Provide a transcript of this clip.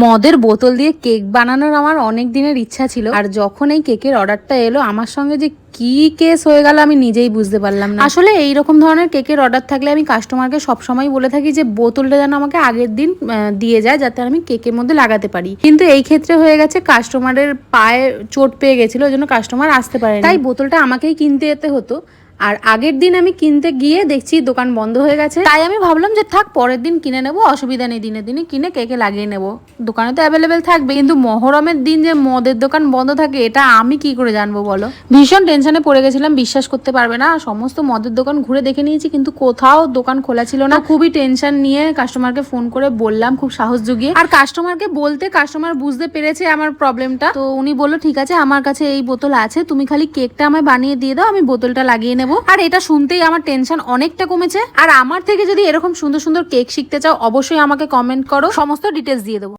মদের বোতল দিয়ে কেক বানানোর আমার অনেক দিনের ইচ্ছা ছিল, আর যখন এই কেকের অর্ডারটা এলো আমার সঙ্গে যে কি কেস হয়ে গেল আমি নিজেই বুঝতে পারলাম না। আসলে এইরকম ধরনের কেকের অর্ডার থাকলে আমি কাস্টমারকে সবসময় বলে থাকি যে বোতলটা যেন আমাকে আগের দিন দিয়ে যায়, যাতে আমি কেকের মধ্যে লাগাতে পারি। কিন্তু এই ক্ষেত্রে হয়ে গেছে কাস্টমারের পায়ে চোট পেয়ে গেছিল, ওই জন্য কাস্টমার আসতে পারে, তাই বোতলটা আমাকেই কিনতে যেতে হতো। আর আগের দিন আমি কিনতে গিয়ে দেখছি দোকান বন্ধ হয়ে গেছে, তাই আমি ভাবলাম যে থাক পরের দিন কিনে নেবো, অসুবিধা নেই, দিনে দিনে কিনে কেকে লাগিয়ে নেবো, দোকানে তো অ্যাভেলেবেল থাকবে। কিন্তু মহরমের দিন যে মদের দোকান বন্ধ থাকে এটা আমি কি করে জানবো বলো। ভীষণ টেনশনে পড়ে গেছিলাম, বিশ্বাস করতে পারবে না। সমস্ত মদের দোকান ঘুরে দেখে নিয়েছি কিন্তু কোথাও দোকান খোলা ছিল না। খুবই টেনশন নিয়ে কাস্টমারকে ফোন করে বললাম খুব সাহস জুগিয়ে, আর কাস্টমারকে বলতে কাস্টমার বুঝতে পেরেছে আমার প্রবলেমটা। তো উনি বললো ঠিক আছে আমার কাছে এই বোতল আছে, তুমি খালি কেকটা আমায় বানিয়ে দিয়ে দাও, আমি বোতলটা লাগিয়ে নেবো। আর এটা শুনতেই আমার টেনশন অনেকটা কমেছে। আর আমার থেকে যদি এরকম সুন্দর সুন্দর কেক শিখতে চাও অবশ্যই আমাকে কমেন্ট করো, সমস্ত ডিটেলস দিয়ে দেবো।